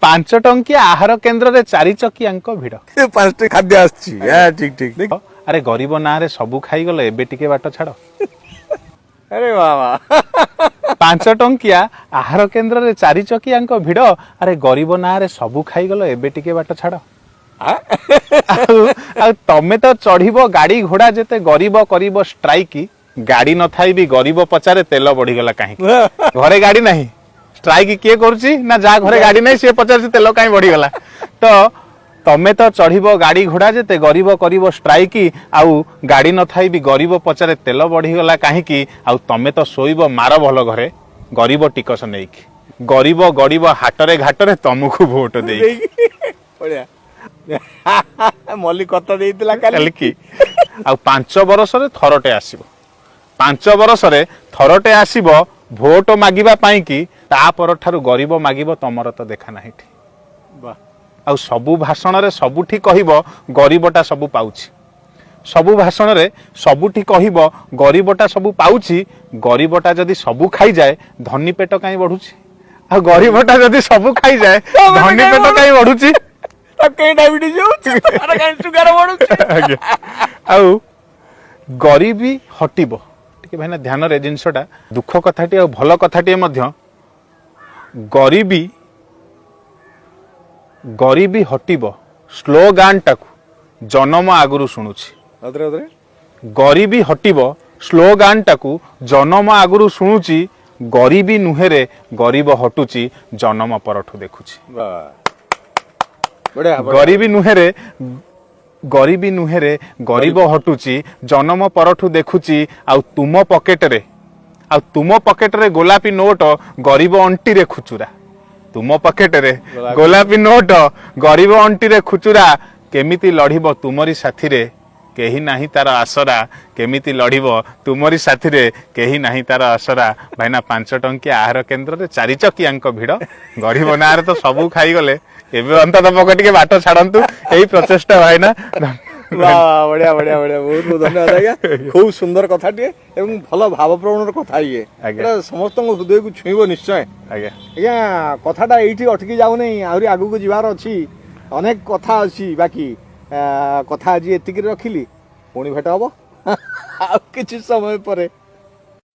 ପାଞ୍ଚ ଟଙ୍କିଆ ଆହାର କେନ୍ଦ୍ରରେ ଚାରି ଚକିଆଙ୍କ ଭିଡ। ପାଞ୍ଚଟି ଖାଦ୍ୟ ଆସିଛି। ଠିକ ଠିକ। ଆରେ ଗରିବ ନାଁରେ ସବୁ ଖାଇଗଲ ଏବେ ଟିକେ ବାଟ ଛାଡ। ଆରେ ବାବା ପାଞ୍ଚ ଟଙ୍କିଆ ଆହାର କେନ୍ଦ୍ରରେ ଚାରି ଚକିଆଙ୍କ ଭିଡ। ଆରେ ଗରିବ ନାଁରେ ସବୁ ଖାଇଗଲ ଏବେ ଟିକେ ବାଟ ଛାଡ। ଆଉ ତମେ ତ ଚଢିବ ଗାଡି ଘୋଡା ଯେତେ ଗରିବ କରିବ ଷ୍ଟ୍ରାଇକ। ଗାଡି ନଥାଇ ବି ଗରିବ ପଚାରେ ତେଲ ବଢିଗଲା କାହିଁକି। ଘରେ ଗାଡି ନାହିଁ ଷ୍ଟ୍ରାଇକ କିଏ କରୁଛି ନା ଯାହା ଘରେ ଗାଡି ନାହିଁ ସିଏ ପଚାରୁଛି ତେଲ କାହିଁ ବଢିଗଲା। ତ ତମେ ତ ଚଢିବ ଗାଡି ଘୋଡା ଯେତେ ଗରିବ କରିବ ଷ୍ଟ୍ରାଇକ। ଆଉ ଗାଡି ନଥାଇ ବି ଗରିବ ପଚାରେ ତେଲ ବଢିଗଲା କାହିଁକି। ଆଉ ତମେ ତ ଶୋଇବ ମାର ଭଲ ଘରେ ଗରିବ ଟିକସ ନେଇକି। ଗରିବ ଗଡିବ ହାଟରେ ଘାଟରେ ତମକୁ ଭୋଟ ଦେଇକି। ବଢିଆ ମଲ୍ଲି କଥା ଦେଇଥିଲା କାଲି କି ଆଉ 5 ବର୍ଷରେ ଥରଟେ ଆସିବ। 5 ବର୍ଷରେ ଥରଟେ ଆସିବ ଭୋଟ ମାଗିବା ପାଇଁ କି। ତା ପରଠାରୁ ଗରିବ ମାଗିବ ତମର ତ ଦେଖା ନାହିଁ। ଆଉ ସବୁ ଭାଷଣରେ ସବୁଠି କହିବ ଗରିବଟା ସବୁ ପାଉଛି। ସବୁ ଭାଷଣରେ ସବୁଠି କହିବ ଗରିବଟା ସବୁ ପାଉଛି। ଗରିବଟା ଯଦି ସବୁ ଖାଇଯାଏ ଧନୀ ପେଟ କାହିଁ ବଢୁଛି। ଆଉ ଗରିବଟା ଯଦି ସବୁ ଖାଇଯାଏ ଧନୀ ପେଟ କାହିଁ ବଢୁଛି। ଆଉ ଗରିବୀ ହଟିବ। ଟିକେ ଭାଇନା ଧ୍ୟାନରେ ଜିନିଷଟା ଦୁଃଖ କଥାଟି ଆଉ ଭଲ କଥାଟିଏ ମଧ୍ୟ। ଗରିବୀ ହଟିବ ସ୍ଲୋଗାନଟାକୁ ଜନମ ଆଗରୁ ଶୁଣୁଛି। ଗରିବୀ ହଟିବ ସ୍ଲୋଗାନଟାକୁ ଜନମ ଆଗରୁ ଶୁଣୁଛି। ଗରିବୀ ନୁହେଁରେ ଗରିବ ହଟୁଛି ଜନମ ପରଠୁ ଦେଖୁଛି। ଗରିବୀ ନୁହେଁରେ ଗରିବ ହଟୁଛି ଜନମ ପରଠୁ ଦେଖୁଛି। ଆଉ ତୁମ ପକେଟରେ ଗୋଲାପୀ ନୋଟ ଗରିବ ଅଣ୍ଟିରେ ଖୁଚୁରା। ତୁମ ପକେଟରେ ଗୋଲାପୀ ନୋଟ ଗରିବ ଅଣ୍ଟିରେ ଖୁଚୁରା। କେମିତି ଲଢିବ ତୁମରି ସାଥିରେ କେହି ନାହିଁ ତାର ଆସରା। କେମିତି ଲଢିବ ତୁମରି ସାଥିରେ କେହି ନାହିଁ ତାର ଆସରା। ଭାଇନା 5 ଟଙ୍କିଆ ଆହାର କେନ୍ଦ୍ରରେ ଚାରି ଚକିଆଙ୍କ ଭିଡ। ଗରିବ ନାଁରେ ତ ସବୁ ଖାଇଗଲେ ଏବେ ଅନ୍ତତଃ ପକ୍ଷେ ଟିକେ ବାଟ ଛାଡନ୍ତୁ। ଏଇ ପ୍ରଚେଷ୍ଟା ଭାଇନା। ବଢିଆ ବଢିଆ ବଢିଆ ବହୁତ ବହୁତ ଧନ୍ୟବାଦ ଆଜ୍ଞା। ଖୁବ ସୁନ୍ଦର କଥାଟିଏ ଏବଂ ଭଲ ଭାବପ୍ରବଣର କଥା ଇଏ। ଏଇଟା ସମସ୍ତଙ୍କ ହୃଦୟକୁ ଛୁଇଁବ ନିଶ୍ଚୟ। ଆଜ୍ଞା ଆଜ୍ଞା କଥାଟା ଏଇଠି ଅଟକି ଯାଉନି ଆହୁରି ଆଗକୁ ଯିବାର ଅଛି। ଅନେକ କଥା ଅଛି ବାକି କଥା ଆଜି ଏତିକିରେ ରଖିଲି। ପୁଣି ଭେଟ ହବ ଆଉ କିଛି ସମୟ ପରେ।